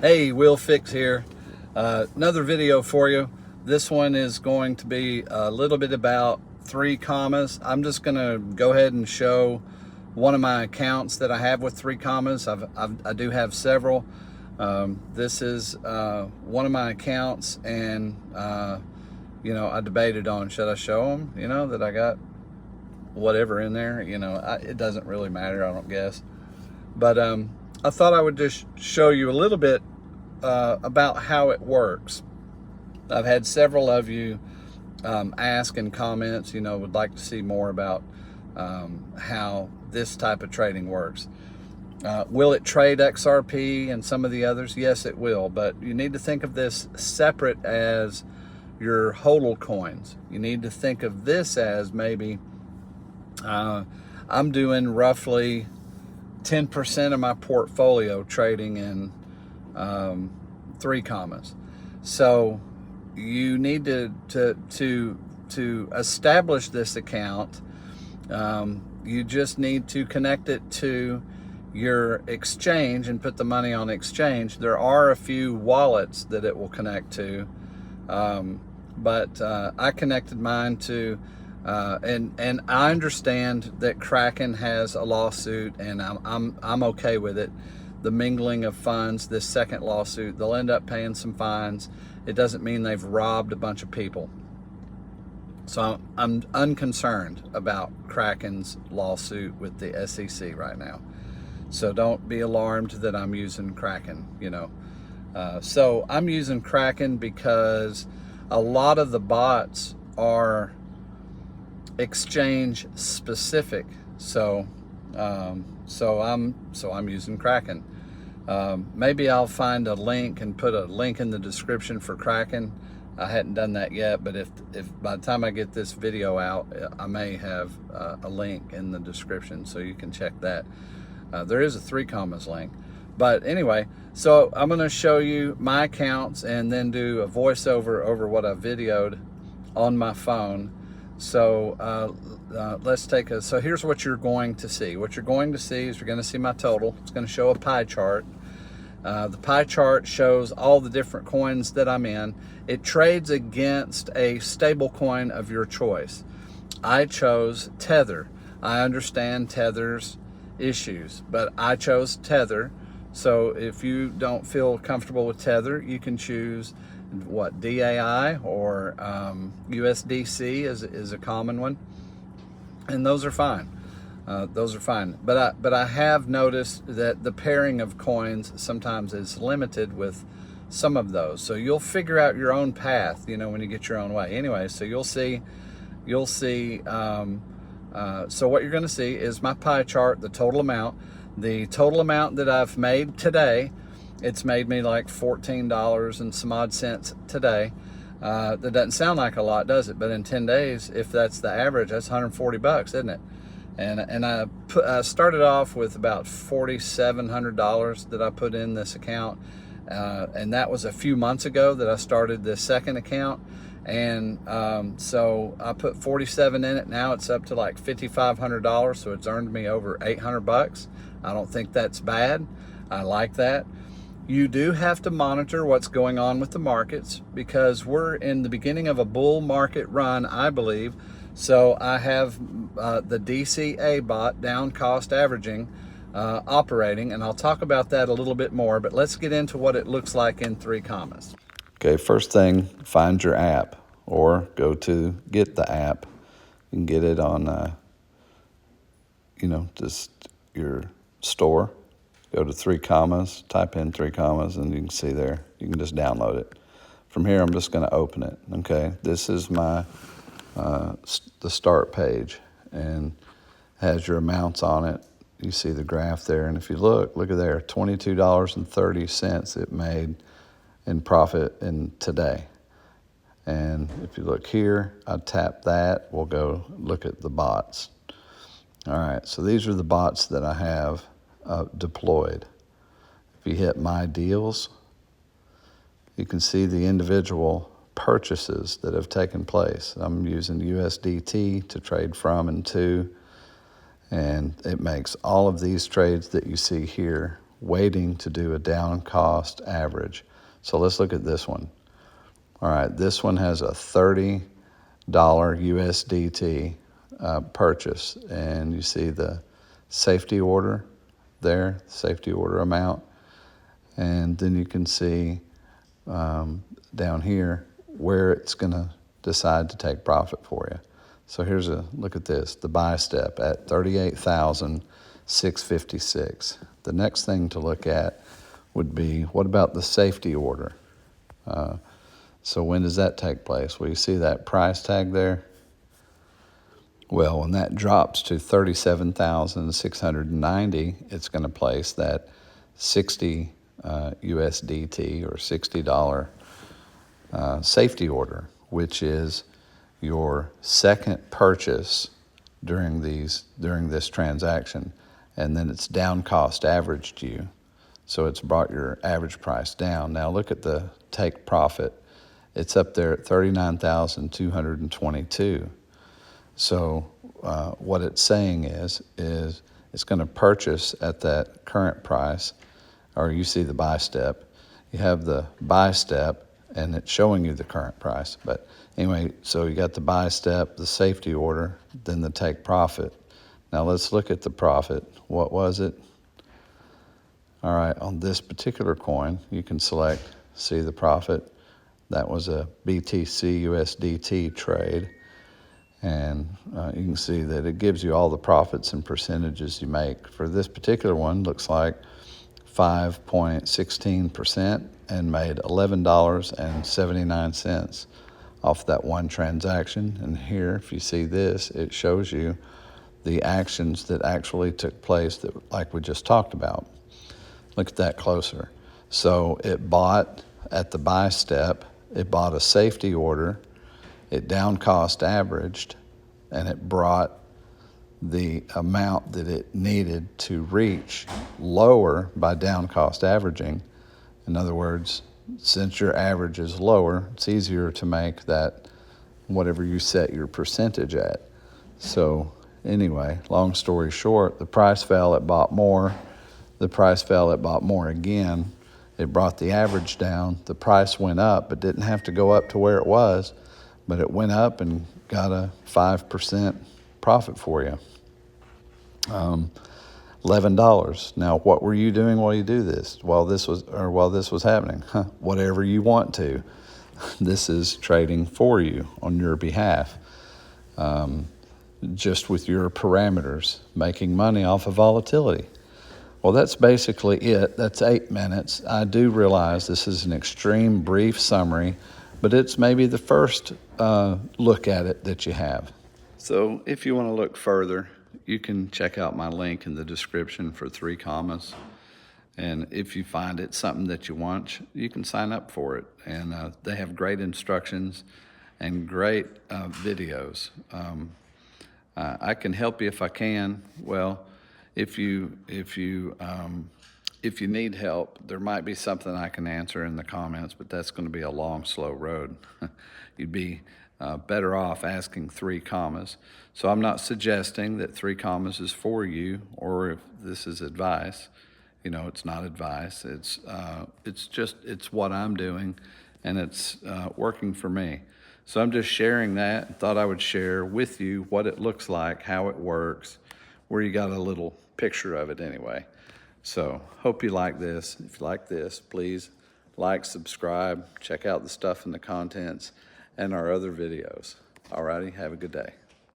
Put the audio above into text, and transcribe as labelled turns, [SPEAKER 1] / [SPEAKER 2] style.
[SPEAKER 1] Hey, Will Fix here. Another video for you. This one is going to be a little bit about 3 commas. I'm just going to go ahead and show one of my accounts that I have with 3 commas. I do have several. This is one of my accounts, and you know, I debated on should I show them, you know, that I got whatever in there. You know, it doesn't really matter, I don't guess. But I thought I would just show you a little bit about how it works. I've had several of you ask in comments, you know, would like to see more about how this type of trading works. Will it trade XRP and some of the others? Yes, it will, but you need to think of this separate as your HODL coins. You need to think of this as maybe I'm doing roughly 10% of my portfolio trading in 3 commas. So you need to establish this account. You just need to connect it to your exchange and put the money on exchange. There are a few wallets that it will connect to, but I connected mine to and I understand that Kraken has a lawsuit, and I'm okay with it. The mingling of funds, this second lawsuit, they'll end up paying some fines. It doesn't mean they've robbed a bunch of people. So I'm unconcerned about Kraken's lawsuit with the SEC right now. So don't be alarmed that I'm using Kraken, you know. So I'm using Kraken because a lot of the bots are exchange specific. So I'm using Kraken. Maybe I'll find a link and put a link in the description for Kraken. I hadn't done that yet, but if by the time I get this video out, I may have a link in the description so you can check that. There is a 3 commas link. But anyway, so I'm going to show you my accounts and then do a voiceover over what I videoed on my phone. So let's take a, so here's what you're going to see. What you're going to see is you're going to see my total. It's going to show a pie chart. The pie chart shows all the different coins that I'm in. It trades against a stable coin of your choice. I chose Tether. I understand Tether's issues, but I chose Tether. So if you don't feel comfortable with Tether, you can choose what, DAI or USDC is a common one, and those are fine. Those are fine. But I have noticed that the pairing of coins sometimes is limited with some of those. So you'll figure out your own path, you know, when you get your own way. Anyway, so you'll see. So what you're going to see is my pie chart, the total amount. The total amount that I've made today, it's made me like $14 and some odd cents today. That doesn't sound like a lot, does it? But in 10 days, if that's the average, that's 140 bucks, isn't it? And I started off with about $4,700 that I put in this account. And that was a few months ago that I started this second account. And so I put 47 in it. Now it's up to like $5,500. So it's earned me over 800 bucks. I don't think that's bad. I like that. You do have to monitor what's going on with the markets because we're in the beginning of a bull market run, I believe. So I have the DCA bot, down cost averaging, operating, and I'll talk about that a little bit more, but let's get into what it looks like in 3 commas. Okay, first thing, find your app or go to get the app. You can get it on, you know, just your store. Go to 3 commas, type in 3 commas, and you can see there. You can just download it. From here, I'm just going to open it. Okay, this is my the start page, and has your amounts on it. You see the graph there, and if you look at there, $22.30 it made in profit in today. And if you look here, I tap that. We'll go look at the bots. All right, so these are the bots that I have deployed. If you hit my deals, you can see the individual purchases that have taken place. I'm using USDT to trade from and to, and it makes all of these trades that you see here waiting to do a down cost average. So let's look at this one. All right, this one has a $30 USDT purchase, and you see the safety order there, safety order amount, and then you can see down here where it's going to decide to take profit for you. So here's a look at this, the buy step at 38,656. The next thing to look at would be, what about the safety order? So when does that take place? Well, you see that price tag there? Well, when that drops to 37,690, it's going to place that 60 USDT or $60 safety order, which is your second purchase during this transaction, and then it's down cost averaged you, so it's brought your average price down. Now look at the take profit. It's up there at 39,222. So what it's saying is it's going to purchase at that current price, or you see the buy step. You have the buy step, and it's showing you the current price. But anyway, so you got the buy step, the safety order, then the take profit. Now let's look at the profit. What was it? All right, on this particular coin, you can select, see the profit. That was a BTC USDT trade. And you can see that it gives you all the profits and percentages you make. For this particular one, looks like 5.16% and made $11.79 off that one transaction. And here, if you see this, it shows you the actions that actually took place, that, like we just talked about. Look at that closer. So it bought at the buy step, it bought a safety order, it down cost averaged, and it brought the amount that it needed to reach lower by down cost averaging. In other words, since your average is lower, it's easier to make that whatever you set your percentage at. So anyway, long story short, the price fell, it bought more. The price fell, it bought more again. It brought the average down. The price went up, but didn't have to go up to where it was, but it went up and got a 5% profit for you. $11. Now, what were you doing while you do this? While this was happening? Whatever you want to. This is trading for you on your behalf, just with your parameters, making money off of volatility. Well, that's basically it. That's 8 minutes. I do realize this is an extreme brief summary, but it's maybe the first look at it that you have. So if you want to look further, you can check out my link in the description for 3 commas. And if you find it something that you want, you can sign up for it. And they have great instructions and great videos. I can help you if I can. Well, if you need help, there might be something I can answer in the comments, but that's going to be a long, slow road. You'd be better off asking 3 commas. So I'm not suggesting that 3 commas is for you, or if this is advice. You know, it's not advice. It's what I'm doing, and it's working for me. So I'm just sharing that. Thought I would share with you what it looks like, how it works, where you got a little picture of it anyway. So hope you like this. If you like this, please like, subscribe, check out the stuff in the contents and our other videos. Alrighty, have a good day.